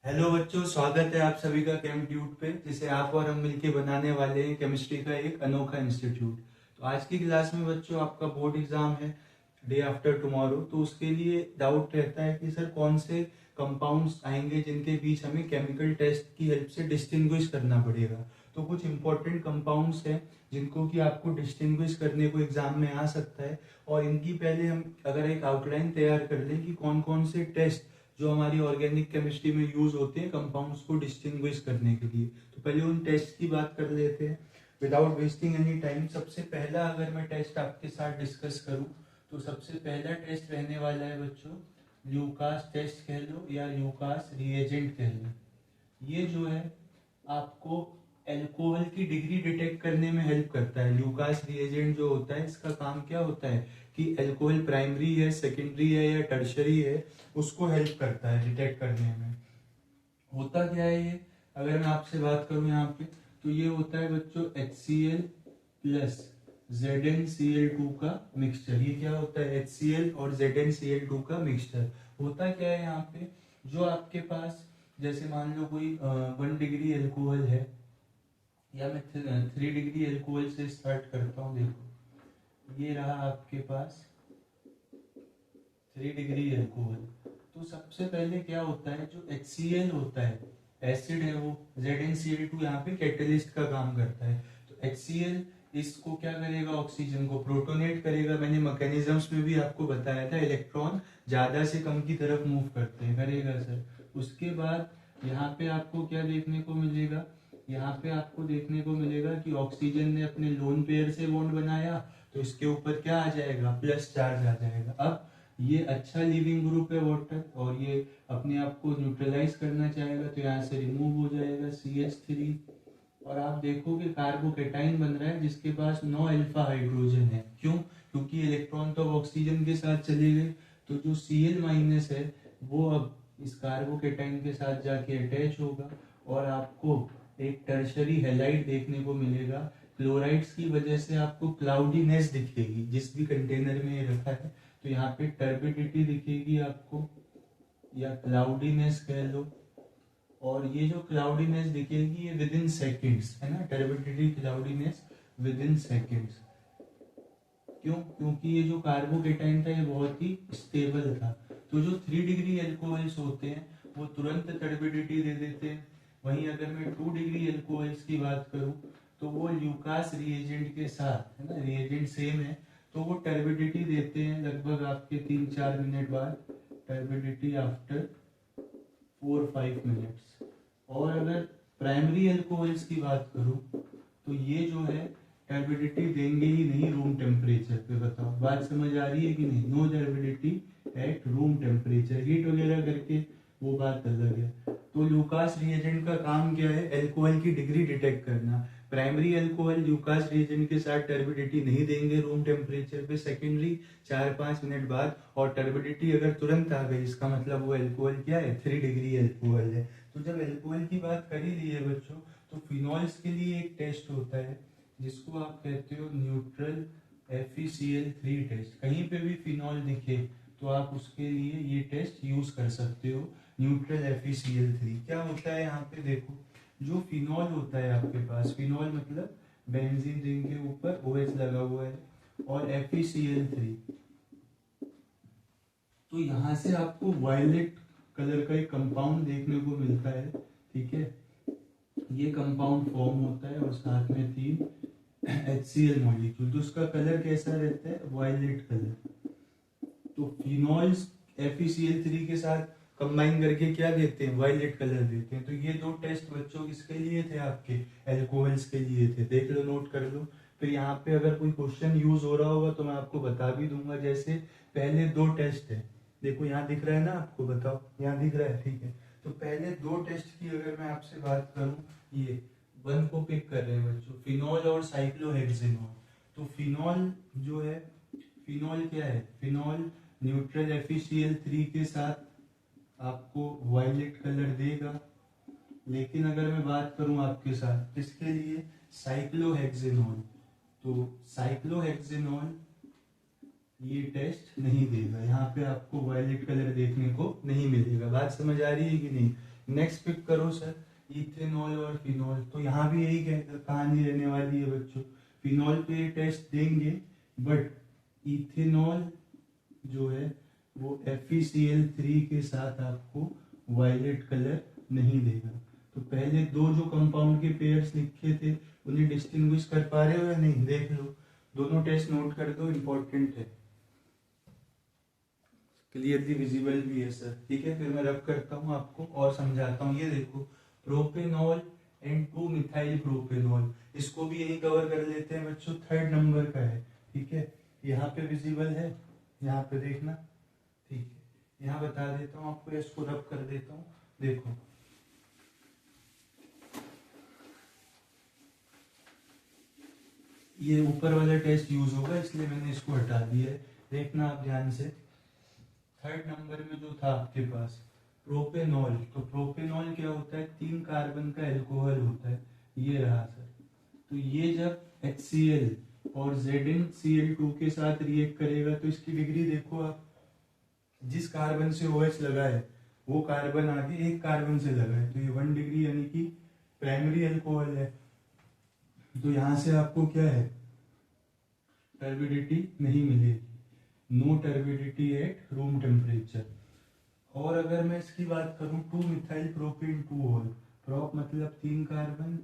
Hello बच्चों, स्वागत है आप सभी का केम ट्यूट पे, जिसे आप और हम मिलके बनाने वाले हैं केमिस्ट्री का एक अनोखा इंस्टीट्यूट। तो आज की क्लास में बच्चों आपका बोर्ड एग्जाम है डे आफ्टर टुमारो। तो उसके लिए डाउट रहता है कि सर कौन से कंपाउंड्स आएंगे जिनके बीच हमें केमिकल टेस्ट की हेल्प से डिस्टिंग्विश करना पड़ेगा। तो कुछ इंपॉर्टेंट कंपाउंड्स हैं जिनको कि आपको डिस्टिंग्विश करने को एग्जाम में आ सकता है। और इनकी पहले हम अगर एक आउटलाइन तैयार कर लें कि कौन कौन से टेस्ट जो हमारी ऑर्गेनिक केमिस्ट्री में यूज होते हैं कंपाउंड्स को डिस्टिंग्विश करने के लिए, तो पहले उन टेस्ट की बात कर लेते हैं विदाउट वेस्टिंग एनी टाइम। सबसे पहला अगर मैं टेस्ट आपके साथ डिस्कस करूं तो सबसे पहला टेस्ट रहने वाला है बच्चों ल्यूकास टेस्ट कह लो या ल्यूकास रिएजेंट कह लो। ये जो है आपको एल्कोहल की डिग्री डिटेक्ट करने में हेल्प करता है। ल्यूकास रिएजेंट जो होता है इसका काम क्या होता है कि एल्कोहल प्राइमरी है, सेकेंडरी है या टर्शरी है, उसको हेल्प करता है डिटेक्ट करने में। होता क्या है ये, अगर मैं आपसे बात करूं यहाँ पे, तो ये होता है बच्चों HCl प्लस ZnCl2 का मिक्सचर। ये क्या होता है, HCl और ZnCl2 का मिक्सचर। होता क्या है यहाँ पे, जो आपके पास जैसे मान लो कोई 1 डिग्री एल्कोहल है, या मैं 3 डिग्री एल्कोहल से स्टार्ट करता हूँ। देखो ये रहा आपके पास 3 डिग्री एल्कोहल। तो सबसे पहले क्या होता है, जो HCl होता है एसिड है, वो ZnCl2 यहाँ पे कैटलिस्ट का काम करता है। तो HCl इसको क्या करेगा, ऑक्सीजन को प्रोटोनेट करेगा। मैंने मैकेनिज्म्स में भी आपको बताया था, इलेक्ट्रॉन ज्यादा से कम की तरफ मूव करते हैं, करेगा सर। उसके बाद यहाँ पे आपको क्या देखने को मिलेगा, यहाँ पे आपको देखने को मिलेगा कि ऑक्सीजन ने अपने लोन पेयर से बॉन्ड बनाया, तो इसके ऊपर क्या आ जाएगा, प्लस चार्ज आ जाएगा। अब ये अच्छा लिविंग ग्रुप है वाटर, और ये अपने आप को न्यूट्रलाइज करना चाहेगा, तो यहाँ से रिमूव हो जाएगा CH3। और आप देखोगे कार्बोकेटाइन बन रहा है जिसके पास 9 अल्फा हाइड्रोजन है। क्यों, क्योंकि इलेक्ट्रॉन तो ऑक्सीजन के साथ चले गए, तो जो Cl माइनस है वो अब इस कार्बोकेटाइन के साथ जाके अटैच होगा, और आपको एक टर्शरी हैलाइड देखने को मिलेगा। क्लोराइड्स की वजह से आपको क्लाउडीनेस दिखेगी जिस भी कंटेनर में ये रखा है। तो यहाँ पे टर्बिडिटी दिखेगी आपको, या क्लाउडीनेस कह लो। और ये जो क्लाउडीनेस दिखेगी ये विद इन सेकेंड्स है ना, turbidity cloudiness with in seconds. क्यों, क्योंकि ये जो कार्बोकेटाइन था ये बहुत ही स्टेबल था। तो जो 3 डिग्री एल्कोहल्स होते हैं वो तुरंत टर्बिडिटी दे देते हैं। वहीं अगर मैं 2 डिग्री एल्कोहल्स की बात करूं तो वो ल्यूकास रिएजेंट के साथ है ना, रिएजेंट सेम है, तो वो टर्बिडिटी देते हैं लगभग आपके 3-4 मिनट बाद, टर्बिडिटी आफ्टर 4-5 मिनट्स। और अगर प्राइमरी अल्कोहल्स की बात करूं तो ये जो है टर्बिडिटी देंगे ही नहीं रूम टेम्परेचर पे। बताओ बात समझ आ रही है कि नहीं, no turbidity at room temperature. Heat वगैरह करके वो बात अलग है। तो ल्यूकास रिएजेंट का काम क्या है, एल्कोहल की डिग्री डिटेक्ट करना। प्राइमरी अल्कोहल ल्यूकास रिएजेंट के साथ टर्बिडिटी नहीं देंगे रूम टेम्परेचर पे, सेकेंडरी 4-5 मिनट बाद। और टर्बिडिटी अगर तुरंत आ गई इसका मतलब वो अल्कोहल क्या है, 3 डिग्री अल्कोहल है। तो जब अल्कोहल की बात कर ही ली है बच्चों, तो फिनॉल्स के लिए एक टेस्ट होता है जिसको आप कहते हो न्यूट्रल FeCl3 टेस्ट। कहीं पे भी फिनॉल दिखे तो आप उसके लिए ये टेस्ट यूज कर सकते हो, न्यूट्रल FeCl3। क्या होता है यहाँ पे देखो, जो फिनॉल होता है आपके पास, फिनॉल मतलब बेंजीन रिंग के ऊपर OH लगा हुआ है, और FeCl3, तो यहाँ से आपको वायलेट कलर का एक कंपाउंड देखने को मिलता है। ठीक है, ये कंपाउंड फॉर्म होता है और साथ में 3 HCl मॉलिक्यूल। तो उसका कलर कैसा रहता है, वायलेट कलर। तो फिनॉल्स FeCl3 के साथ कंबाइन करके क्या देते हैं, वायलेट कलर देते हैं। तो ये दो टेस्ट बच्चों किसके लिए थे, आपके एल्कोहल्स के लिए थे। देख लो, नोट कर लो। फिर यहाँ पे अगर कोई क्वेश्चन यूज हो रहा होगा तो मैं आपको बता भी दूंगा। जैसे पहले 2 टेस्ट है, देखो यहाँ दिख रहा है ना आपको, बताओ यहाँ दिख रहा है, ठीक है। तो पहले 2 टेस्ट की अगर मैं आपसे बात करूं, ये 1 को पिक कर रहे हैं बच्चों, फिनॉल और साइक्लोहेक्सेनॉल। तो फिनॉल जो है, फिनॉल क्या है, फिनॉल न्यूट्रल FeCl3 के साथ आपको वायलेट कलर देगा। लेकिन अगर मैं बात करूं आपके साथ किसके लिए, साइक्लोहेक्सेनॉल, तो साइक्लोहेक्सेनॉल ये टेस्ट नहीं देगा। यहाँ पे आपको वायलेट कलर देखने को नहीं मिलेगा। बात समझ आ रही है कि नहीं। नेक्स्ट पिक करो सर, इथेनॉल और फिनॉल। तो यहाँ भी यही कहानी रहने वाली है बच्चों, फिनॉल पे टेस्ट देंगे बट इथेनॉल जो है वो FeCl3 के साथ आपको वायलेट कलर नहीं देगा। तो पहले दो जो कंपाउंड के पेयर्स लिखे थे उन्हें डिस्टिंग्विश कर पा रहे हो या नहीं, देख लो, दोनों टेस्ट नोट कर दो, इंपॉर्टेंट है, क्लियरली विजिबल भी है सर। ठीक है, फिर मैं रब करता हूँ आपको और समझाता हूँ। ये देखो, प्रोपेनॉल एंड 2 मिथाइल प्रोपेनॉल, इसको भी यही कवर कर लेते हैं बच्चों, 3rd नंबर का है। ठीक है, यहाँ पे विजिबल है, यहाँ पे देखना। ठीक है, यहाँ बता देता हूँ आपको, इसको रब कर देता हूँ। देखो ये ऊपर वाला टेस्ट यूज होगा इसलिए मैंने इसको हटा दिया है, देखना आप ध्यान से। 3rd नंबर में जो था आपके पास प्रोपेनॉल, तो प्रोपेनॉल क्या होता है, 3 कार्बन का एल्कोहल होता है, ये रहा सर। तो ये जब HCl और ZnCl2 के साथ रिएक्ट करेगा तो इसकी डिग्री देखो आप, जिस कार्बन से OH लगा है वो कार्बन आगे एक कार्बन से लगा है, तो ये 1 डिग्री यानी कि प्राइमरी अल्कोहल है। तो यहां से आपको क्या है, टर्बिडिटी नहीं मिलेगी, no turbidity at room temperature. और अगर मैं इसकी बात करूं 2 मिथाइल प्रोपेन 2 प्रोप मतलब 3 कार्बन,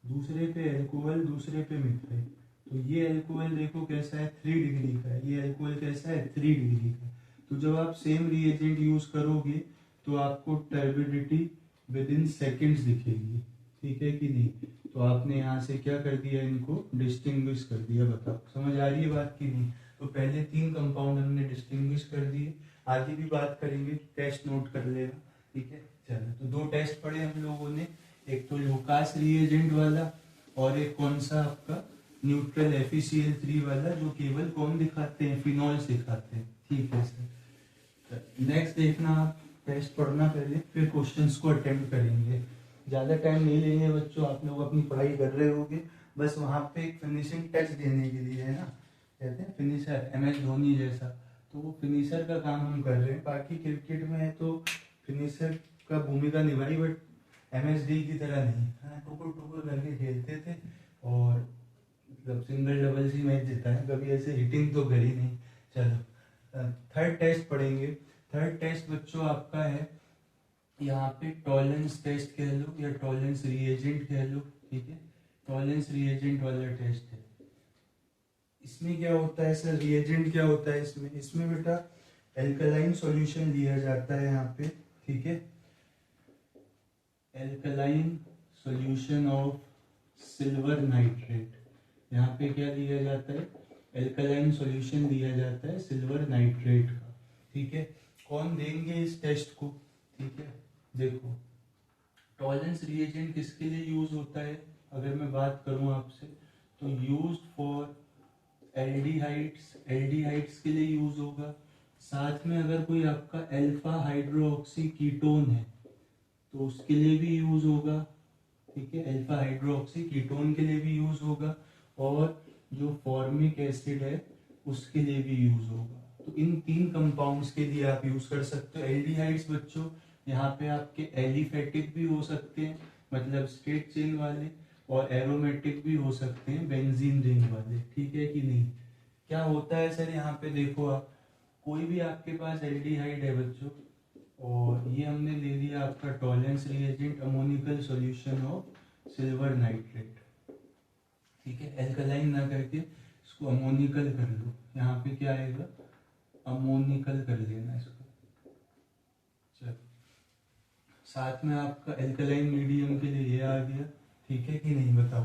दूसरे पे एल्कोहल, दूसरे पे मिथाइल, तो ये एल्कोहल देखो कैसा है, 3 डिग्री का है, ये एल्कोहल कैसा है, 3 डिग्री का। तो जब आप सेम रिएजेंट यूज करोगे तो आपको टर्बिडिटी विद इन सेकेंड्स दिखेगी, ठीक है कि नहीं। तो आपने यहाँ से क्या कर दिया, इनको डिस्टिंग्विश कर दिया। बताओ समझ आ रही है बात की नहीं। तो पहले 3 कंपाउंड हमने डिस्टिंग्विश कर दिए, आगे भी बात करेंगे, टेस्ट नोट कर लेगा। ठीक है, चलो, तो 2 टेस्ट पढ़े हम लोगों ने, एक तो लुकास रिएजेंट वाला और एक कौन सा आपका न्यूट्रल FeCl3 वाला, जो केवल कौन दिखाते हैं, फिनॉल दिखाते हैं। ठीक है सर, नेक्स्ट देखना आप, टेस्ट पढ़ना पहले, फिर क्वेश्चंस को अटेम्प्ट करेंगे। ज्यादा टाइम नहीं लेंगे बच्चों, आप लोग अपनी पढ़ाई कर रहे होगे, बस वहां पे एक फिनिशिंग टच देने के लिए, है ना, कहते हैं फिनिशर, MS धोनी जैसा, तो वो फिनिशर का काम हम कर रहे हैं। बाकी क्रिकेट में है तो फिनिशर का भूमिका निभाई, बट MSD की तरह नहीं, टुकुर टुकुर करके खेलते थे और मतलब सिंगल डबल ही मैच जीता है, कभी ऐसे हिटिंग तो करी नहीं। चलो, 3rd टेस्ट पढ़ेंगे। 3rd टेस्ट बच्चों आपका है यहाँ पे टॉलरेंस टेस्ट कह लो या टॉलरेंस रिएजेंट कह लो। ठीक है, टॉलरेंस रिएजेंट वाला टेस्ट है। इसमें क्या होता है सर, रिएजेंट क्या होता है इसमें बेटा एल्कलाइन सॉल्यूशन लिया जाता है यहाँ पे। ठीक है, alkaline solution of silver nitrate, यहाँ पे क्या लिया जाता है, एल्कलाइन सॉल्यूशन दिया जाता है सिल्वर नाइट्रेट का। ठीक है, कौन देंगे इस टेस्ट को। ठीक है, देखो टॉलरेंस रिएजेंट किसके लिए यूज होता है, अगर मैं बात करूं आपसे तो यूज फॉर एल्डिहाइड्स के लिए यूज होगा। साथ में अगर कोई आपका अल्फा हाइड्रोक्सी कीटोन है तो उसके लिए भी यूज होगा। ठीक है, अल्फा हाइड्रोक्सी कीटोन के लिए भी यूज होगा, और जो फॉर्मिक एसिड है उसके लिए भी यूज होगा। तो इन 3 कंपाउंड्स के लिए आप यूज कर सकते हो। एल्डिहाइड्स बच्चों यहाँ पे आपके एलिफेटिक भी हो सकते हैं, मतलब स्ट्रेट चेन वाले, और एरोमेटिक भी हो सकते हैं, बेंजीन रिंग वाले। ठीक है कि नहीं। क्या होता है सर, यहाँ पे देखो आप, कोई भी आपके पास एल्डिहाइड है बच्चों, और ये हमने ले लिया आपका tolerance reagent ammoniacal solution of silver nitrate. ठीक है, एल्कलाइन ना करके इसको अमोनिकल कर लो, यहाँ पे क्या आएगा, अमोनिकल कर लेना इसको। चलो, साथ में आपका एल्कलाइन मीडियम के लिए ये आ गया। ठीक है कि नहीं, बताओ।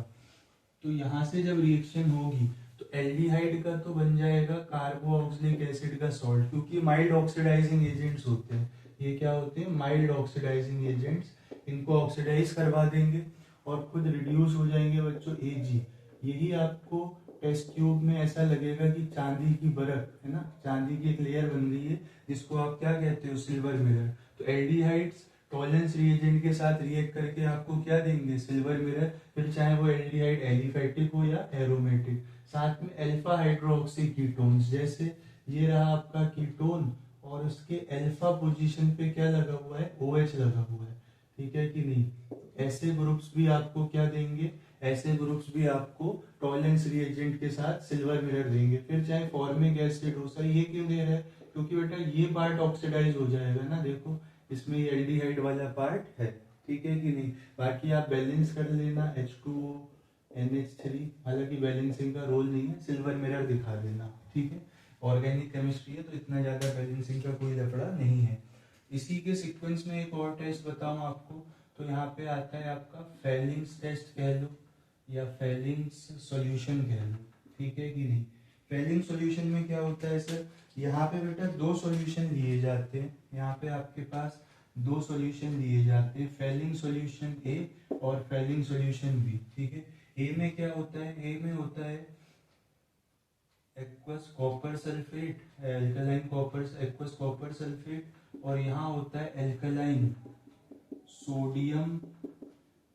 तो यहाँ से जब रिएक्शन होगी तो एल्डिहाइड का तो बन जाएगा कार्बोक्सिलिक एसिड का सॉल्ट, क्योंकि माइल्ड ऑक्सीडाइजिंग एजेंट्स होते हैं। ये क्या होते हैं, माइल्ड ऑक्सीडाइजिंग एजेंट्स। इनको ऑक्सीडाइज करवा देंगे और खुद रिड्यूस हो जाएंगे बच्चों Ag। यही आपको टेस्ट ट्यूब में ऐसा लगेगा कि चांदी की बर्फ है ना, चांदी की एक लेयर बन गई है, जिसको आप क्या कहते हो, सिल्वर मिरर। तो एल्डिहाइड्स टॉलरेंस रिएजेंट के साथ रिएक्ट करके आपको क्या देंगे, सिल्वर मिरर। फिर चाहे वो एल्डिहाइड एलिफेटिक हो या एरोमेटिक। साथ में अल्फा हाइड्रोक्सी कीटोन्स, जैसे ये रहा आपका कीटोन और उसके अल्फा पोजीशन पे क्या लगा हुआ है, OH लगा हुआ है, ठीक है कि नहीं। ऐसे ग्रुप्स भी आपको क्या देंगे, ऐसे ग्रुप्स भी आपको टॉलेंस रिएजेंट के साथ सिल्वर मिरर देंगे। फिर चाहे फॉर्मिक एसिड हो, सर ये क्यों दे रहा है, क्योंकि बेटा ये पार्ट ऑक्सीडाइज हो जाएगा ना, देखो इसमें ये एल्डिहाइड वाला पार्ट है, ठीक है कि नहीं। बाकी आप बैलेंस कर लेना H2O NH3, हालांकि बैलेंसिंग का रोल नहीं है, सिल्वर मिरर दिखा देना, ठीक है। ऑर्गेनिक केमिस्ट्री है तो इतना ज्यादा बैलेंसिंग का कोई लफड़ा नहीं है। इसी के सीक्वेंस में एक और टेस्ट बताऊं आपको, तो यहाँ पे आता है आपका फेलिंग्स टेस्ट कह लो या फेलिंग्स सॉल्यूशन कह लो, ठीक है कि नहीं। फेलिंग सॉल्यूशन में क्या होता है सर, यहाँ पे बेटा दो सॉल्यूशन लिए जाते हैं, यहाँ पे आपके पास दो सॉल्यूशन लिए जाते हैं, फेलिंग सॉल्यूशन ए और फेलिंग सॉल्यूशन बी, ठीक है। ए में क्या होता है, ए में होता है aqueous copper sulphate, alkaline copper aqueous copper sulphate, और यहाँ होता है एल्कलाइन सोडियम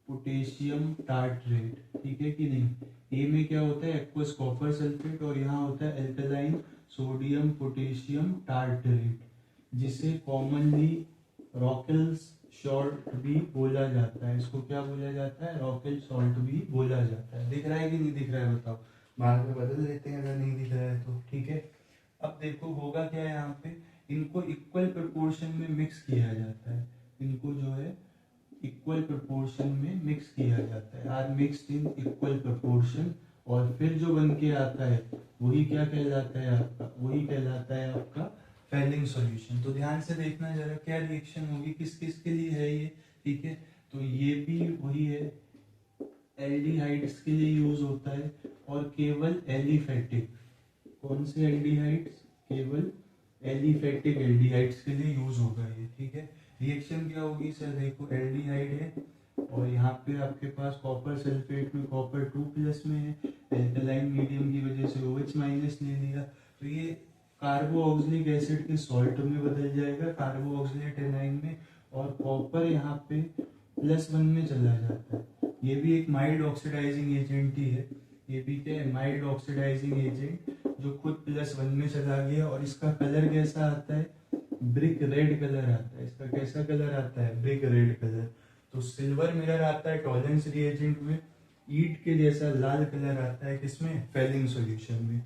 पोटेशियम टार्ट्रेट, ठीक है कि नहीं। ए में क्या होता है एक्वस कॉपर सल्फेट और यहाँ होता है एल्कलाइन सोडियम पोटेशियम टार्ट्रेट, जिसे कॉमनली रॉकेल्स सॉल्ट भी बोला जाता है। इसको क्या बोला जाता है, रॉकेल सॉल्ट भी बोला जाता है। दिख रहा है कि नहीं दिख रहा है बताओ, बाद में बदल लेते हैं अगर नहीं दिख रहा है तो, ठीक है। अब देखो होगा क्या है, यहाँ पे इनको इक्वल प्रोपोर्शन में मिक्स किया जाता है, इनको जो है इक्वल प्रोपोर्शन में मिक्स किया जाता है, are mixed in equal proportion, और फिर जो बन के आता है वही क्या कहलाता है आपका, वही कहलाता है आपका फेलिंग सॉल्यूशन। तो ध्यान से देखना जरा क्या रिएक्शन होगी, किस किस के लिए है ये, ठीक है। तो ये भी वही है, एल्डिहाइड्स के लिए यूज होता है, और केवल एलिफेटिक, कौन से एल्डिहाइड्स, केवल एलिफेटिक एल्डिहाइड्स के लिए यूज होगा ये, ठीक है। रिएक्शन क्या होगी सर, देखो एल्डिहाइड है और यहाँ पे आपके पास कॉपर सल्फेट में कॉपर 2+ में है, एल्कलाइन मीडियम की वजह से OH- ले लिया, तो ये कार्बोऑक्सिलिक एसिड के सॉल्ट में बदल जाएगा, कार्बोऑक्सिलेट एनाइन में, और कॉपर यहाँ पे +1 में चला जाता है। ये भी एक माइल्ड ऑक्सीडाइजिंग एजेंट ही है, ये भी क्या है, माइल्ड ऑक्सीडाइजिंग एजेंट, जो खुद +1 में चला गया, और इसका कलर कैसा आता है, ब्रिक रेड कलर आता है। इसका कैसा कलर आता है, ब्रिक रेड कलर। तो सिल्वर मिरर आता है टॉलेंस रिएजेंट में, ईट के जैसा लाल कलर आता है किसमें, फेलिंग सॉल्यूशन में।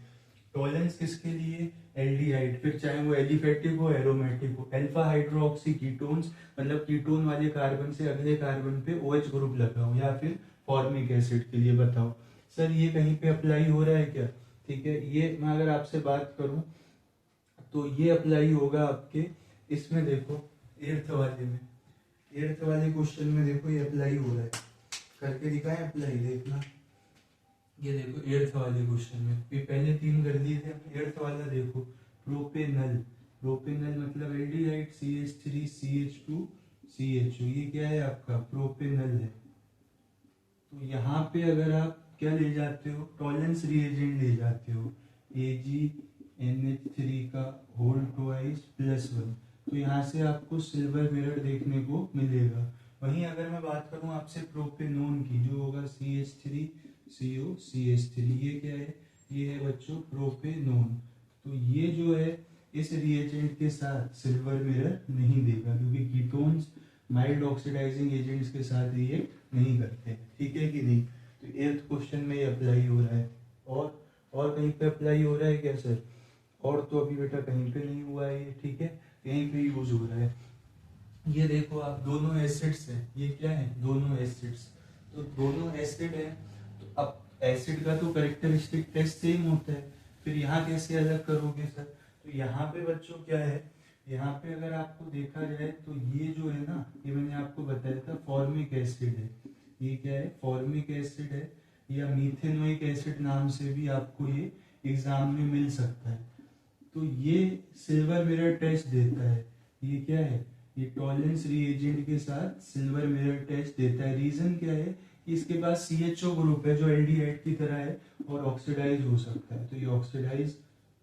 टॉलेंस किसके लिए, एल्डिहाइड, फिर चाहे वो एलिफेटिक हो एरोमेटिक हो। अल्फा हाइड्रोक्सी कीटोन्स, मतलब कीटोन वाले कार्बन से अगले कार्बन पे OH ग्रुप लगा हो, या फिर फॉर्मिक एसिड के लिए बताओ सर ये कहीं पे अप्लाई हो रहा है क्या, ठीक है। ये मैं अगर आपसे बात करूं तो ये अप्लाई होगा आपके इसमें, देखो 8th वाले में, 8th वाले क्वेश्चन में देखो ये अप्लाई हो रहा है, करके दिखाएं अप्लाई, देखना ये देखो 8th वाले क्वेश्चन में, ये पहले 3 कर दिए थे, 8th वाला देखो, प्रोपेनल, प्रोपेनल मतलब एल्डिहाइड CH3 CH2 CHO, ये क्या है आपका प्रोपेनल है। तो यहाँ पे अगर आप क्या ले जाते हो, टॉलेंस रिएजेंट ले जाते हो, AgNH3 का होल ट्वाइस +1, तो यहाँ से आपको सिल्वर मिरर देखने को मिलेगा। वहीं अगर मैं बात करूं आपसे प्रोपेनोन की, जो होगा CH3CO CH3, ये क्या है, ये है बच्चों प्रोपेनोन। तो ये जो है इस रिएजेंट के साथ सिल्वर मिरर नहीं देगा, क्योंकि कीटोन्स माइल्ड ऑक्सीडाइजिंग एजेंट्स के साथ रिएक्ट नहीं करते, ठीक है कि नहीं। तो 8th क्वेश्चन में ये अप्लाई हो रहा है, और कहीं पे अप्लाई हो रहा है क्या सर, और तो अभी बेटा कहीं पे नहीं हुआ है ये, ठीक है, कहीं पे यूज हो रहा है। ये देखो आप दोनों एसिड्स हैं, ये क्या है, दोनों एसिड्स, तो दोनों एसिड है, तो अब एसिड का तो कैरेक्टरिस्टिक टेस्ट सेम होता है, फिर यहाँ कैसे अलग करोगे सर। तो यहाँ पे बच्चों क्या है, यहाँ पे अगर आपको देखा जाए तो ये जो है ना, ये मैंने आपको बताया था फॉर्मिक एसिड है, ये क्या है फॉर्मिक एसिड है, या मीथेनोइक एसिड नाम से भी आपको ये एग्जाम में मिल सकता है। तो ये सिल्वर मिरर टेस्ट देता है, ये क्या है, ये टॉलेंस रिएजेंट के साथ सिल्वर मिरर टेस्ट देता है। रीजन क्या है कि इसके पास CHO ग्रुप है जो एल्डिहाइड की तरह है और ऑक्सीडाइज हो सकता है, तो ये ऑक्सीडाइज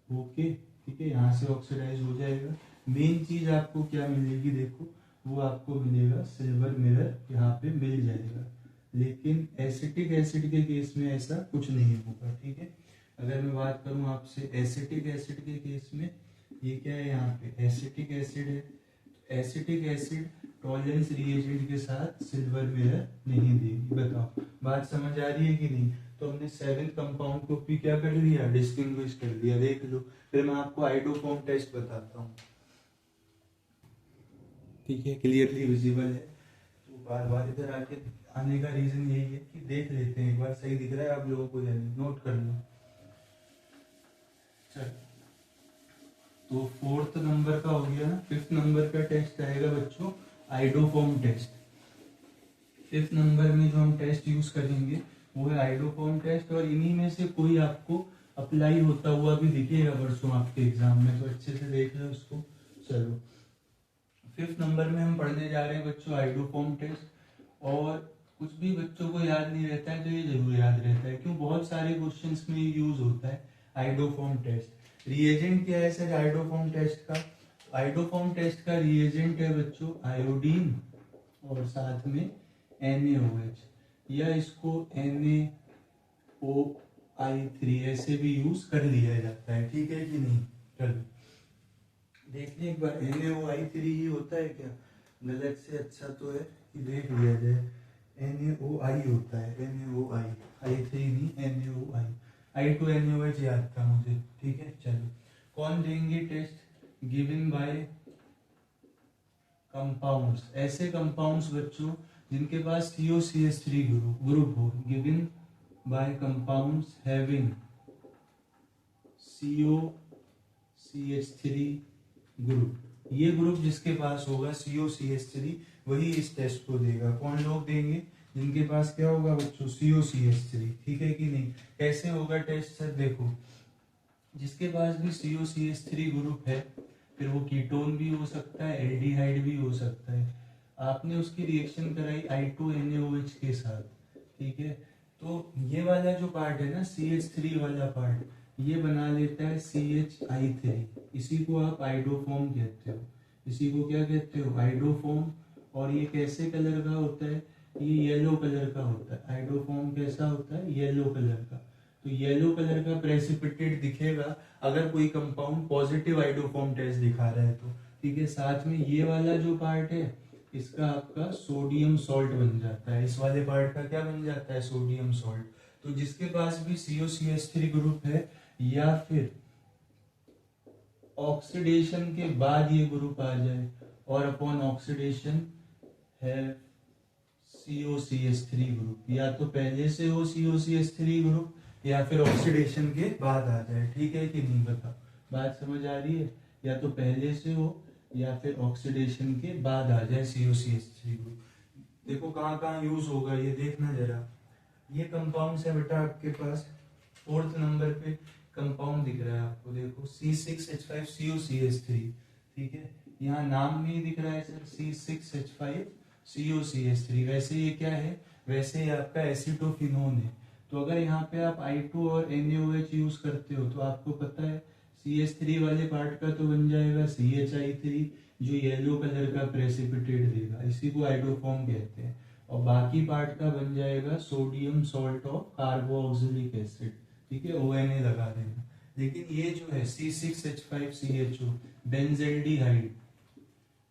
होके, ठीक है, यहाँ से ऑक्सीडाइज हो जाएगा। मेन चीज आपको क्या मिलेगी, देखो वो आपको मिलेगा सिल्वर मिरर, यहाँ पे मिल जाएगा। लेकिन एसिटिक एसिड के केस में ऐसा कुछ नहीं होगा, ठीक है। अगर मैं बात करूं आपसे एसिटिक एसिड के केस में, ये क्या है, यहाँ पे एसिटिक एसिड है, एसिटिक एसिड टॉलरेंस रिएजेंट के साथ सिल्वर मिरर नहीं देगी। बताओ बात समझ आ रही है कि नहीं? तो हमने 7th कंपाउंड को भी क्या कर लिया, डिस्टिंग्विश कर लिया। देख लो, फिर मैं आपको आइडोफॉर्म टेस्ट बताता हूँ। ठीक है, क्लियरली विजिबल है। तो बार बार इधर आके आने का रीजन यही है कि देख लेते हैं एक बार, सही दिख रहा है आप लोगों को या नहीं, नोट कर लो। चल, तो 4th नंबर का हो गया ना। 5th नंबर का टेस्ट आएगा बच्चों आइडोफॉर्म टेस्ट। 5th नंबर में जो हम टेस्ट यूज करेंगे वो है आइडोफॉर्म टेस्ट, और इन्हीं में से कोई आपको अप्लाई होता हुआ भी दिखेगा परसों आपके एग्जाम में, तो अच्छे से देख लो उसको। चलो, 5th नंबर में हम पढ़ने जा रहे हैं बच्चों आइडोफॉर्म टेस्ट। और कुछ भी बच्चों को याद नहीं रहता है तो ये जरूर याद रहता है, क्यों, बहुत सारे क्वेश्चंस में यूज होता है आइडोफॉर्म टेस्ट। रिएजेंट क्या है सर आइडोफॉर्म टेस्ट का? आइडोफॉर्म टेस्ट का रिएजेंट है बच्चों आयोडीन और साथ में NaOH, या इसको NaOI3 ऐसे भी यूज कर लिया जाता है। ठीक है कि नहीं? चलो देखिए एक बार, NaOI3 ही होता है क्या? गलत से अच्छा तो है कि देख लिया जाए। NaOI होता है, NaOI, I3 नहीं, NaOI। I to NaOH याद था मुझे। ठीक है, चलो कौन देंगे टेस्ट? गिवन बाय कंपाउंड्स, ऐसे कंपाउंड्स बच्चों जिनके पास COCH3 ग्रुप हो, given by compounds having COCH3 group. ये ग्रुप जिसके पास होगा COCH3 वही इस टेस्ट को देगा। कौन लोग देंगे? जिनके पास क्या होगा बच्चों? COCH3। ठीक है कि नहीं? कैसे होगा टेस्ट सर? देखो, जिसके पास भी COCH3 ग्रुप है, फिर वो कीटोन भी हो सकता है, एल्डिहाइड भी हो सकता है। आपने उसकी रिएक्शन कराई I2NaOH के साथ, ठीक है, तो ये वाला जो पार्ट है ना, CH3 वाला पार्ट, ये बना लेता है CHI3। इसी को आप आइडोफॉर्म कहते हो। इसी को क्या कहते हो? आइडोफॉर्म। और ये कैसे कलर का होता है? ये येलो कलर का होता है। आइडोफॉर्म कैसा होता है? येलो कलर का। तो येलो कलर का प्रेसिपिटेट दिखेगा अगर कोई कंपाउंड पॉजिटिव आइडोफॉर्म टेस्ट दिखा रहा है तो। ठीक है, साथ में ये वाला जो पार्ट है इसका आपका सोडियम सॉल्ट बन जाता है। इस वाले पार्ट का क्या बन जाता है? Sodium salt. तो जिसके पास भी COCH3 ग्रुप है, या फिर ऑक्सीडेशन के बाद ये ग्रुप आ जाए, और अपॉन ऑक्सीडेशन है COCH3 ग्रुप, या तो पहले से हो COCH3 ग्रुप या फिर ऑक्सीडेशन के बाद आ जाए। ठीक है कि नहीं? बताओ बात समझ आ रही है? या तो पहले से हो या फिर ऑक्सीडेशन के बाद आ जाए COCH3 ग्रुप। देखो कहाँ कहाँ यूज होगा ये देखना जरा। ये कंपाउंड है बेटा आपके पास 4th नंबर पे कंपाउंड दिख रहा है आपको, देखो C6H5COCH3। ठीक है, यहाँ नाम में ही दिख रहा है सर C6H5COCH3। वैसे ये क्या है? वैसे ये आपका एसिटोफिनोन है। तो अगर यहाँ पे आप I2 और NaOH यूज करते हो तो आपको पता है CH3 वाले पार्ट का तो बन जाएगा CHI3, जो येलो कलर का प्रेसिपिटेट देगा, इसी को आइडोफॉर्म कहते हैं। और बाकी पार्ट का बन जाएगा sodium salt of carboxylic acid. ठीक है, ONA लगा देना। लेकिन ये जो है C6H5CHO बेंजेल्डिहाइड,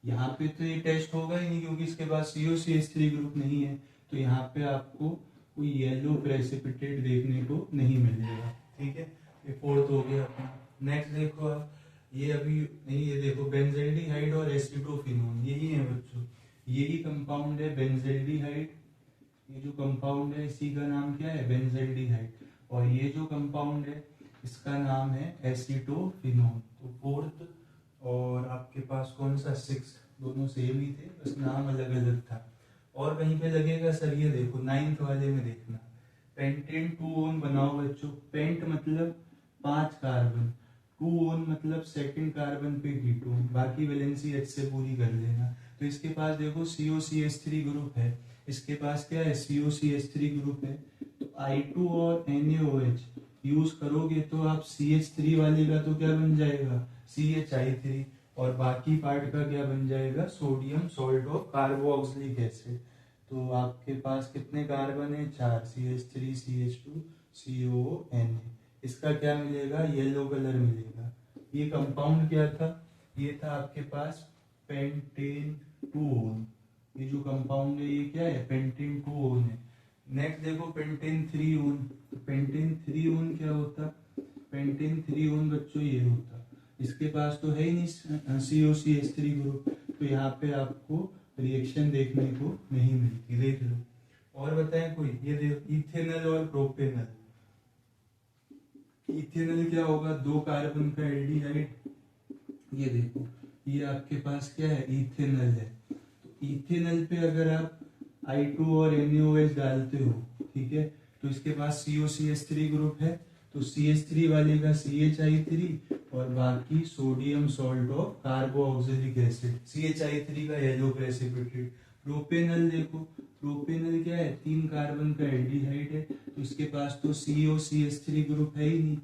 यहाँ पे तो ये टेस्ट होगा ही नहीं क्योंकि इसके पास COCH3 ग्रुप नहीं है, तो यहाँ पे आपको कोई येलो प्रेसिपिटेट देखने को नहीं मिलेगा। ठीक है, ये 4th हो गया अपना। नेक्स्ट देखो आप, ये अभी नहीं, ये देखो बेंजेल्डिहाइड और एसिटोफिनोन, यही है बच्चों, यही कंपाउंड है बेंजेल्डिहाइड। ये जो कंपाउंड है इसी का नाम क्या है? बेंजेल्डिहाइड। और ये जो कंपाउंड है इसका नाम है एसिटोफिनोन। तो 4th और आपके पास कौन सा 6th, दोनों सेम ही थे, बस नाम अलग अलग था। और कहीं पे लगेगा सर? ये देखो 9th वाले में देखना, पेंटेन 2 ओन बनाओ बच्चों। पेंट मतलब 5 कार्बन, 2 ओन मतलब सेकंड कार्बन पे कीटोन, बाकी वैलेंसी H से पूरी कर लेना। तो इसके पास देखो COCH3 ग्रुप है, इसके पास क्या है? COCH3 ग्रुप है। तो I2 और NaOH यूज करोगे तो आप CH3 वाले का तो क्या बन जाएगा? CHI3, और बाकी पार्ट का क्या बन जाएगा? Sodium salt of carboxylic acid. तो आपके पास कितने कार्बन है? 4, CH3 CH2 CONA। इसका क्या मिलेगा? येलो कलर मिलेगा। ये कंपाउंड क्या था? ये था आपके पास पेंटेन 2 ओन। ये जो कंपाउंड है ये क्या है, पेंटेन 2 ओन है। नेक्स्ट देखो पेंटेन 3 ओन, तो पेंटेन 3 ओन क्या होता, पेंटेन 3 ओन बच्चों ये होता, इसके पास तो है ही नहीं COCH3 ग्रुप, तो यहाँ पे आपको रिएक्शन देखने को नहीं मिलती, देख लो। और बताएं कोई, ये देखो इथेनॉल और प्रोपेनॉल। इथेनॉल क्या होगा, 2 कार्बन का एल्डिहाइड, ये देखो ये आपके पास क्या है, इथेनॉल है। तो इथेनॉल पे अगर आप I2 और NaOH डालते हो, ठीक है, तो इसके पास COCH3 ग्रुप है, तो CH3 वाले का CHI3 और बाकी sodium salt of carboxylic acid, CHI3 का येलो प्रेसिपिटेट। प्रोपेनॉल देखो, प्रोपेनॉल क्या है, 3 कार्बन का एल्डिहाइड है, तो इसके पास तो COCH3 ग्रुप है ही नहीं,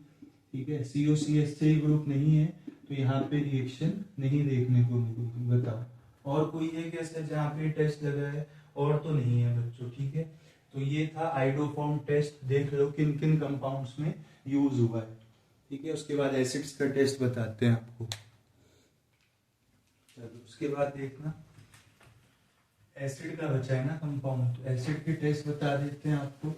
ठीक है, COCH3 ग्रुप नहीं है, तो यहाँ पे रिएक्शन नहीं देखने को मिलेगी। बताओ और कोई है क्या सर जहाँ पे टेस्ट लगा है, और तो नहीं है बच्चों, ठीक है। तो ये था आइडोफॉर्म टेस्ट, देख लो किन किन कंपाउंड्स में यूज हुआ है, ठीक है। उसके बाद एसिड्स का टेस्ट बताते हैं आपको। चलो उसके बाद देखना एसिड का बचा है ना कंपाउंड, तो एसिड के टेस्ट बता देते हैं आपको।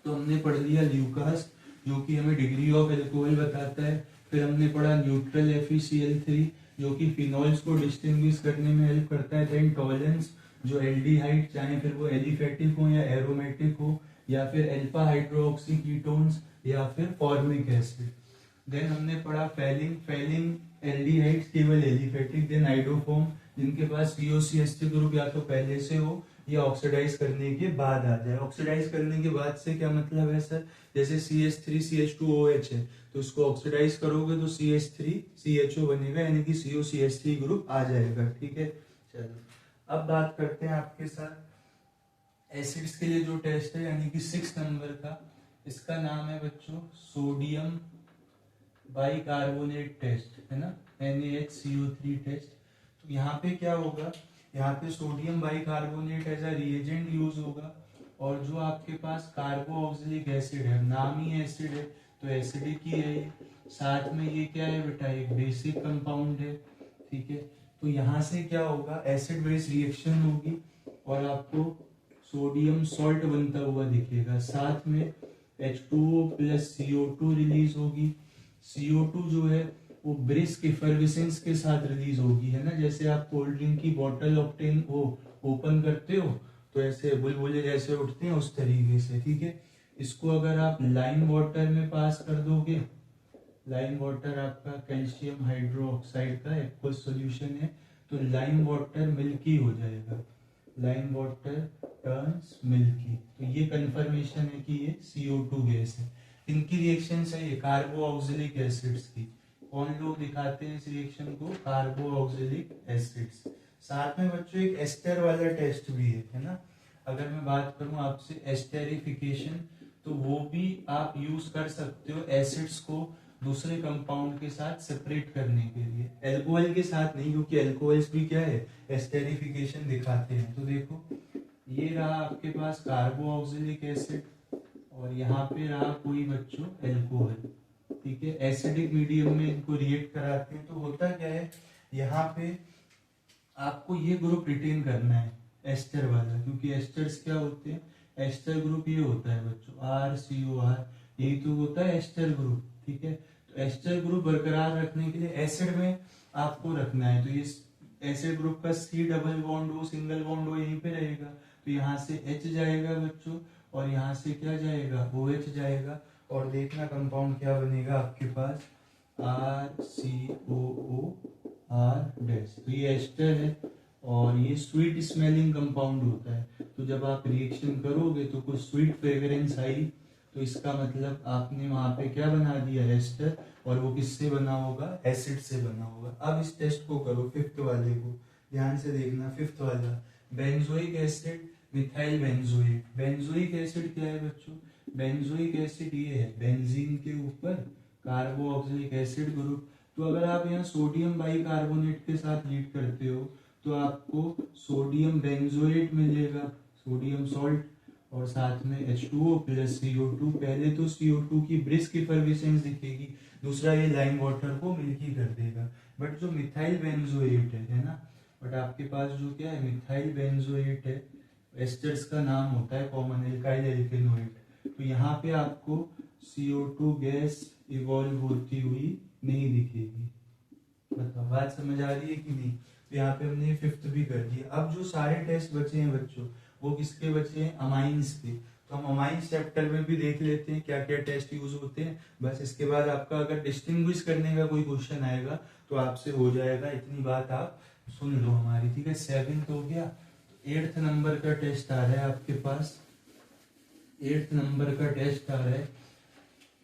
तो हमने पढ़ लिया ल्यूकास जो कि हमें डिग्री ऑफ एल्कोहल बताता है, फिर हमने पढ़ा न्यूट्रल FeCl3 जो कि फिनॉल्स को डिस्टिंग्विश करने में हेल्प करता है, देन टॉलेंस जो एल्डिहाइड चाहे फिर वो एलिफेटिक हो या एरोमेटिक हो या फिर अल्फा हाइड्रोक्सी कीटोन्स या फिर फॉर्मिक एसिड। देन हमने पढ़ा फेलिंग एल्डिहाइड्स केवल एलिफेटिक, देन आइडोफॉर्म जिनके पास COCH3 ग्रुप या तो पहले से हो या ऑक्सीडाइज करने के बाद आ जाए। ऑक्सीडाइज करने के बाद से क्या मतलब है सर, जैसे CH3 CH2OH है तो उसको ऑक्सीडाइज करोगे तो CH3 CHO बनेगा, यानी कि COCH3 ग्रुप आ जाएगा, ठीक है। चलो अब बात करते हैं आपके साथ एसिड्स के लिए जो टेस्ट है, यानी कि 6 नंबर का, इसका नाम है बच्चों सोडियम बाइकार्बोनेट टेस्ट, है ना, NaHCO3 टेस्ट। तो यहाँ पे क्या होगा, यहाँ पे sodium bicarbonate as a reagent use होगा, और जो आपके पास कार्बो ऑक्सिलिक एसिड है, नाम ही एसिड है तो एसिडिक ही है ये, साथ में ये क्या है बेटा, एक बेसिक कंपाउंड है, ठीक है। तो यहाँ से क्या होगा, एसिड बेस रिएक्शन होगी और आपको सोडियम सॉल्ट बनता हुआ दिखेगा, साथ में H2O प्लस CO2 रिलीज होगी। CO2 जो है वो ब्रिस्क इफर्विसेंस के साथ रिलीज होगी, है ना, जैसे आप कोल्ड ड्रिंक की बॉटल ऑक्टेन वो ओपन करते हो तो ऐसे बुलबुले जैसे उठते हैं उस तरीके से, ठीक है। इसको अगर आप लाइम वाटर में पास कर दोगे, लाइम वाटर आपका कैल्शियम हाइड्रोक्साइड का एक्वस सॉल्यूशन है, तो लाइम वाटर मिल्की हो जाएगा, लाइम वाटर टर्न्स मिल्की। तो ये कंफर्मेशन है कि ये CO2 गैस है। इनकी रिएक्शन सही है कार्बो ऑक्सिलिक एसिड्स की, कौन लोग दिखाते हैं इस रिएक्शन को, कार्बो ऑक्सिलिक एसिड्स। साथ में बच्चों एक एस्टर वाला टेस्ट भी है ना, अगर मैं बात करूं आपसे एस्टेरिफिकेशन, तो वो भी आप यूज कर सकते हो एसिड्स को दूसरे कंपाउंड के साथ सेपरेट करने के लिए, एल्कोहल के साथ नहीं, क्योंकि एल्कोहल्स भी क्या है एस्टेरिफिकेशन दिखाते हैं। तो देखो ये रहा आपके पास कार्बो ऑक्सिलिक एसिड और यहाँ पे रहा कोई बच्चों एल्कोहल, ठीक है। एसिडिक मीडियम में इनको रिएक्ट कराते हैं, तो होता क्या है यहाँ पे आपको ये ग्रुप रिटेन करना है एस्टर वाला, क्योंकि एस्टर्स क्या होते हैं, एस्टर ग्रुप ये होता है बच्चों RCOR, यही तो होता है एस्टर ग्रुप, ठीक है। तो एस्टर ग्रुप बरकरार रखने के लिए एसिड में आपको रखना है, तो ये एसिड ग्रुप का C डबल बॉन्ड हो सिंगल बॉन्ड हो यहीं पे रहेगा, तो यहाँ से H जाएगा बच्चों और यहाँ से क्या जाएगा OH जाएगा, और देखना कंपाउंड क्या बनेगा आपके पास RCOOR-, तो ये एस्टर है और ये स्वीट स्मेलिंग कंपाउंड होता है, तो जब आप रिएक्शन करोगे तो कुछ स्वीट फ्रेग्रेंस आई, तो इसका मतलब आपने वहां पे क्या बना दिया एस्टर, और वो किससे बना होगा, एसिड से बना होगा। अब इस टेस्ट को करो, 5th वाले को ध्यान से देखना, 5th वाला benzoic acid methyl benzoate. Benzoic acid क्या है बच्चों, बेंजोइक एसिड ये है बेंजीन के ऊपर कार्बो ऑक्सिलिक एसिड ग्रुप, तो अगर आप यहाँ सोडियम बाइकार्बोनेट के साथ लीड करते हो तो आपको सोडियम बेंजोएट मिलेगा, सोडियम सॉल्ट, और साथ में H2O प्लस CO2। पहले तो CO2 की ब्रिस्क इफर्विसेंस दिखेगी, दूसरा ये लाइम वाटर को मिल्की कर देगा। बट जो मिथाइल बेंजोएट है ना, बट आपके पास जो क्या है मिथाइल बेंजोएट है, एस्टर्स का नाम होता है कॉमन एल्काइल एल्केनोएट। तो यहाँ पे आपको CO2 गैस इवॉल्व होती हुई नहीं दिखेगी। बताओ बात समझ आ रही है कि नहीं? तो यहाँ पे हमने 5th भी कर दिया। अब जो सारे टेस्ट बचे हैं बच्चों, वो किसके बचे हैं? अमाइंस के। तो हम अमाइंस चैप्टर में भी देख लेते हैं क्या क्या टेस्ट यूज होते हैं। बस इसके बाद आपका अगर डिस्टिंग्विश करने का कोई क्वेश्चन आएगा तो आपसे हो जाएगा, इतनी बात आप सुन लो हमारी, ठीक है। 7th हो गया। तो 8th नंबर का टेस्ट आ रहा है आपके पास, 8th नंबर का टेस्ट आ रहा है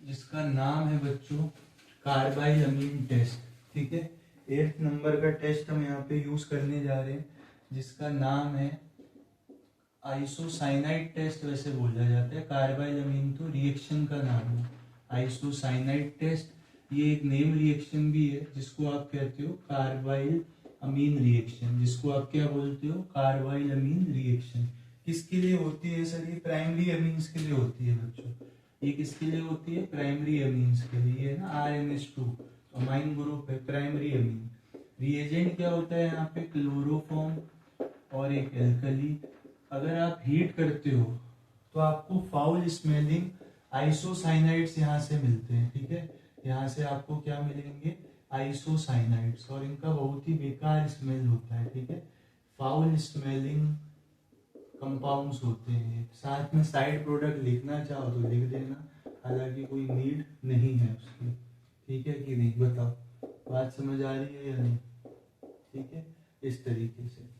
जिसका नाम है बच्चों कार्बाइल अमीन टेस्ट, ठीक है। 8th नंबर का टेस्ट हम यहाँ पे यूज करने जा रहे हैं जिसका नाम है आइसोसाइनाइड टेस्ट, वैसे बोला जाता है। कार्बाइल अमीन तो रिएक्शन का नाम है, आइसोसाइनाइड टेस्ट ये एक नेम रिएक्शन भी है जिसको आप कहते हो कार्बाइल अमीन रिएक्शन, जिसको आप क्या बोलते हो? कार्बाइल अमीन रिएक्शन। किसके लिए होती है सर? ये प्राइमरी अमीन्स के लिए होती है बच्चों। ये किसके लिए होती है? प्राइमरी अमीन्स के लिए, है ना। RNS2 अमाइन ग्रुप है, प्राइमरी अमीन। रिएजेंट क्या होता है यहाँ पे? क्लोरोफॉर्म और एक एल्कली। अगर आप हीट करते हो तो आपको फाउल स्मेलिंग आइसोसाइनाइड्स यहाँ से मिलते हैं, ठीक है। यहाँ से आपको क्या मिलेंगे? आइसोसाइनाइड्स, और इनका बहुत ही बेकार स्मेल होता है, ठीक है। फाउल स्मेलिंग कंपाउंड्स होते हैं। साथ में साइड प्रोडक्ट लिखना चाहो तो लिख देना, हालांकि कोई नीड नहीं है उसकी, ठीक है कि नहीं? बताओ बात समझ आ रही है या नहीं? ठीक है, इस तरीके से।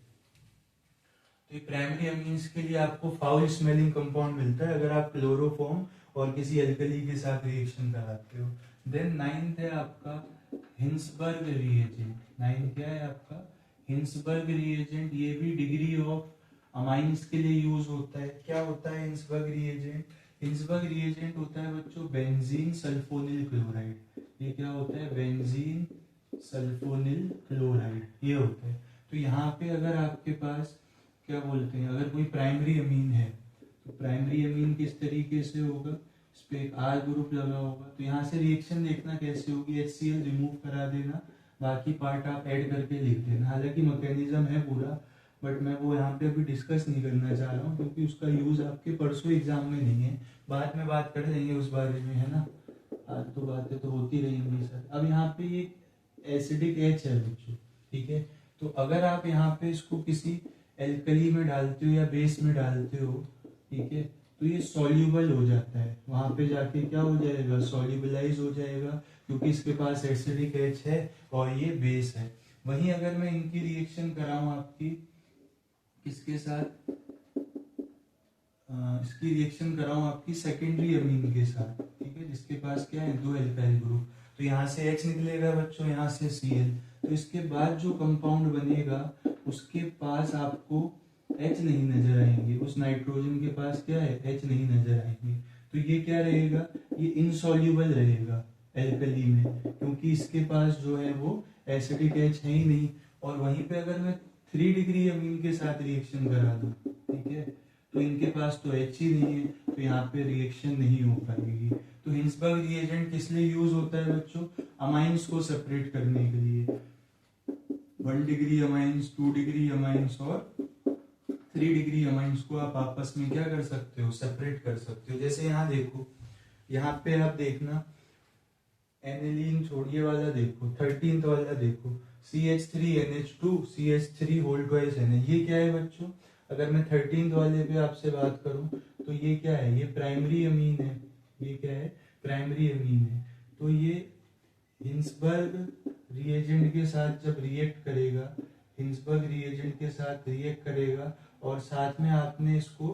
तो प्राइमरी अमीन्स के लिए आपको फाउल स्मेलिंग कंपाउंड मिलता है अगर आप क्लोरोफॉर्म और किसी एल्कली के साथ रिएक्शन कराते हो। देन 9th है आपका हिंसबर्ग रिएजेंट। 9th क्या है आपका? Hinsberg reagent. ये भी डिग्री ऑफ अमाइंस के लिए यूज होता है। क्या होता है हिंसबर्ग रिएजेंट? हिंसबर्ग रिएजेंट होता है बच्चों बेंजीन सल्फोनिल क्लोराइड। ये क्या होता है? बेंजीन सल्फोनिल क्लोराइड ये होता है। तो यहाँ पे अगर आपके पास क्या बोलते हैं, अगर कोई प्राइमरी अमीन है तो प्राइमरी अमीन किस तरीके से होगा? इस पे एक R ग्रुप लगा होगा। तो यहाँ से रिएक्शन देखना कैसे होगी? HCl रिमूव करा देना, बाकी पार्ट आप ऐड करके लिख देना। हालांकि मैकेनिज्म है पूरा, बट मैं वो यहाँ पे अभी डिस्कस नहीं करना चाह रहा हूँ क्योंकि उसका यूज आपके परसों एग्जाम में नहीं है। बाद में बात कर लेंगे उस बारे में, है ना। आज तो बातें तो होती रहेंगी सर। अब यहाँ पे ये एसिडिक H है बच्चों, ठीक है। तो अगर आप यहाँ पे इसको किसी एल्कली में डालते हो या बेस में डालते हो, ठीक है, तो ये सॉल्यूबल हो जाता है। वहां पे जाके क्या हो जाएगा? सॉल्यूबलाइज हो जाएगा, क्योंकि इसके पास एसिडिक H है और ये बेस है। वहीं अगर मैं इनकी रिएक्शन कराऊं आपकी किसके साथ? इसकी रिएक्शन कराऊं आपकी सेकेंडरी अमीन के साथ, ठीक है, जिसके पास क्या है? 2 एल्काइल ग्रुप। तो यहाँ से H निकलेगा बच्चों, यहाँ से Cl। तो इसके बाद जो कंपाउंड बनेगा उसके पास आपको H नहीं नजर आएंगे, उस नाइट्रोजन के पास क्या है? H नहीं नजर आएंगे। तो ये क्या रहेगा? ये इनसॉल्यूबल रहेगा एल्कली में, क्योंकि इसके पास जो है वो एसिडिक H है ही नहीं। और वहीं पे अगर मैं 3 डिग्री अमीन के साथ रिएक्शन करा दूं, ठीक है, तो इनके पास तो H ही नहीं है, तो यहाँ पे रिएक्शन नहीं हो पाएगी। तो हिंसबर्ग रिएजेंट किस लिए यूज होता है बच्चों? अमाइंस को सेपरेट करने के लिए। 1 डिग्री अमाइंस, 2 डिग्री अमाइंस और 3 डिग्री अमाइंस को आप आपस में क्या कर सकते हो? सेपरेट कर सकते हो। जैसे यहाँ देखो, यहाँ पे आप देखना एनिलीन छोड़िए वाला देखो, 13th वाला देखो, CH3NH2 CH3 whole twice NH। ये क्या है बच्चों? अगर मैं 13th वाले पे आपसे बात करूं तो ये क्या है? ये प्राइमरी अमीन है। ये क्या है? प्राइमरी अमीन है। तो ये हिंसबर्ग रिएजेंट के साथ जब रिएक्ट करेगा, हिंसबर्ग रिएजेंट के साथ रिएक्ट करेगा और साथ में आपने इसको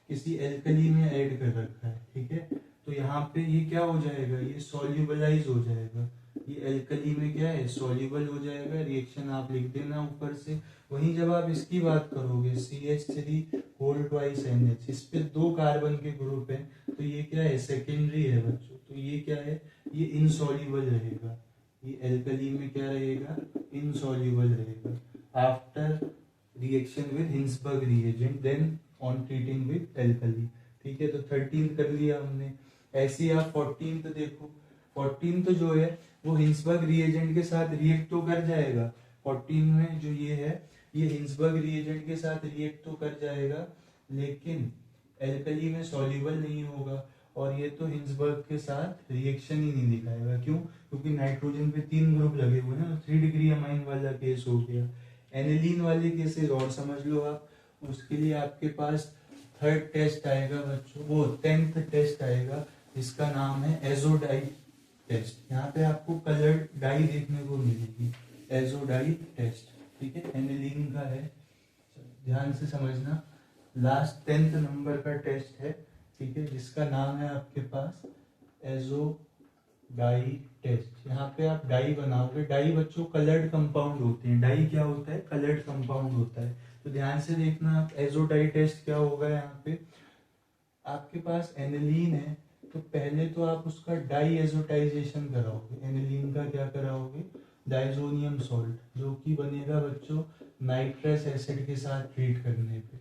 किसी एल्कली में ऐड कर रखा है, ठीक है, तो यहाँ पे ये क्या हो जाएगा? ये सॉल्यूबलाइज हो जाएगा। ये एल्कली में क्या है? सॉल्यूबल हो जाएगा। रिएक्शन आप लिख देना ऊपर से। वहीं जब आप इसकी बात करोगे CH3 होल ट्वाइस NH, इस पे 2 कार्बन के ग्रुप हैं, तो ये क्या है? सेकेंडरी है बच्चों। तो ये क्या है? ये इनसॉल्यूबल रहेगा। ये एल्कली में क्या रहेगा? इनसॉल्यूबल रहेगा। After reaction with Hinsberg reagent then on treating with alkali, ठीक है। तो 13th कर लिया हमने। ऐसे आप 14th देखो, 14th जो है वो हिंसबर्ग रिएजेंट के साथ रिएक्ट तो कर जाएगा। 14 में जो ये है ये हिंसबर्ग रिएजेंट के साथ रिएक्ट तो कर जाएगा, लेकिन एल्कली में सॉल्युबल नहीं होगा, और ये तो हिंसबर्ग के साथ रिएक्शन ही नहीं दिखाएगा। क्यों? क्योंकि नाइट्रोजन पे 3 ग्रुप लगे हुए हैं ना, 3 डिग्री अमाइन वाला केस हो गया। एनिलीन वाले केसेस और समझ लो आप, उसके लिए आपके पास थर्ड टेस्ट आएगा बच्चों, वो 10th टेस्ट आएगा, जिसका नाम है एजोडाई टेस्ट। यहाँ पे आपको कलर डाई देखने को मिलेगी, एजोडाई टेस्ट, ठीक है, एनिलीन का है, ध्यान से समझना। लास्ट 10th नंबर का टेस्ट है, ठीक है, जिसका नाम है आपके पास एजोडाई टेस्ट। यहाँ पे आप डाई बनाओगे, डाई बच्चों कलर्ड कंपाउंड होते हैं। डाई क्या होता है? कलर्ड कंपाउंड होता है। तो ध्यान से देखना आप, एजोडाई टेस्ट क्या होगा, यहाँ पे आपके पास एनिलीन है, तो पहले तो आप उसका डाई एजोटाइजेशन कराओगे। एनिलीन का क्या कराओगे? डाइजोनियम सॉल्ट, जो कि बनेगा बच्चों नाइट्रस एसिड के साथ ट्रीट करने पे।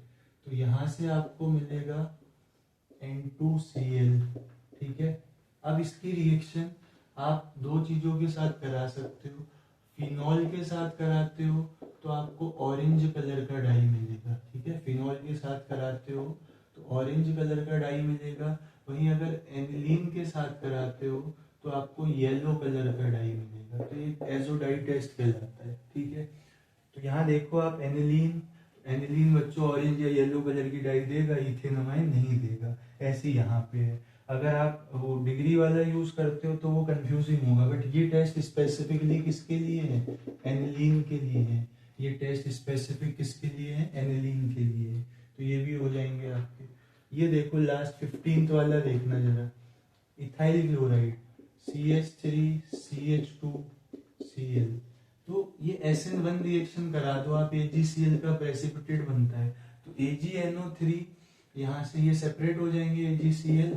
तो यहाँ से आपको मिलेगा N2Cl, ठीक है। अब इसकी रिएक्शन आप 2 चीजों के साथ करा सकते हो। फिनॉल के साथ कराते हो तो आपको ऑरेंज कलर का डाई मिलेगा, ठीक है, फिनॉल के साथ कराते हो तो ऑरेंज कलर का डाई मिलेगा। वहीं अगर एनिलीन के साथ कराते हो तो आपको येलो कलर का डाई मिलेगा। तो ये एजोडाई टेस्ट कहलाता है, ठीक है। तो यहाँ देखो आप, एनिलीन बच्चों ऑरेंज या येलो कलर की डाई देगा, इथेनोमाइन नहीं देगा, ऐसे यहाँ पे है। अगर आप वो डिग्री वाला यूज करते हो तो वो कंफ्यूजिंग होगा, बट ये टेस्ट स्पेसिफिकली किसके लिए है? एनिलीन के लिए है। ये टेस्ट स्पेसिफिक किसके लिए है? एनिलीन के लिए है। तो ये भी हो जाएंगे आपके। ये देखो लास्ट 15th वाला देखना जरा, इथाइल क्लोराइड CH3CH2Cl। तो ये SN1 रिएक्शन करा दो आप, AgCl का प्रेसिपिटेट बनता है। तो AgNO3, यहाँ से ये सेपरेट हो जाएंगे, AgCl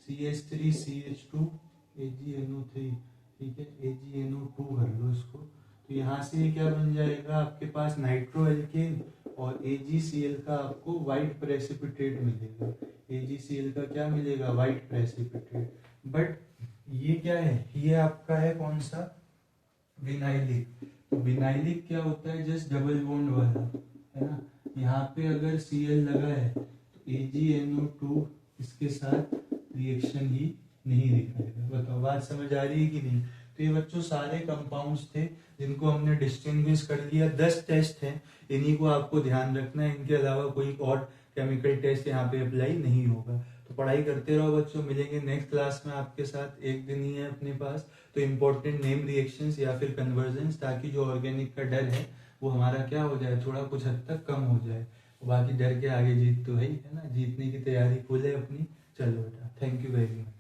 CH3CH2 AgNO3, ठीक है, AgNO2 कर लो इसको। तो यहाँ से ये क्या बन जाएगा आपके पास? नाइट्रो एल्केन, और AgCl का आपको व्हाइट प्रेसिपिटेट मिलेगा। AgCl का क्या मिलेगा? White precipitate. बट ये क्या है? ये आपका है कौन सा? विनाइलिक। तो विनाइलिक क्या होता है? जस्ट डबल बॉन्ड वाला, है ना। यहाँ पे अगर Cl लगा है तो AgNO2 इसके साथ रिएक्शन ही नहीं दिखाएगा। बताओ बात समझ आ रही है कि नहीं? तो ये बच्चों सारे कंपाउंड्स थे जिनको हमने डिस्टिंग्विश कर लिया। 10 टेस्ट हैं, इन्हीं को आपको ध्यान रखना है, इनके अलावा कोई और केमिकल टेस्ट यहाँ पे अप्लाई नहीं होगा। तो पढ़ाई करते रहो बच्चों, मिलेंगे नेक्स्ट क्लास में आपके साथ। एक दिन ही है अपने पास, तो इम्पोर्टेंट नेम रिएक्शंस या फिर कन्वर्जन्स, ताकि जो ऑर्गेनिक का डर है वो हमारा क्या हो जाए, थोड़ा कुछ हद तक कम हो जाए। बाकी डर के आगे जीत तो है ही, है ना। जीतने की तैयारी फुल है अपनी। चलो बेटा, थैंक यू वेरी मच।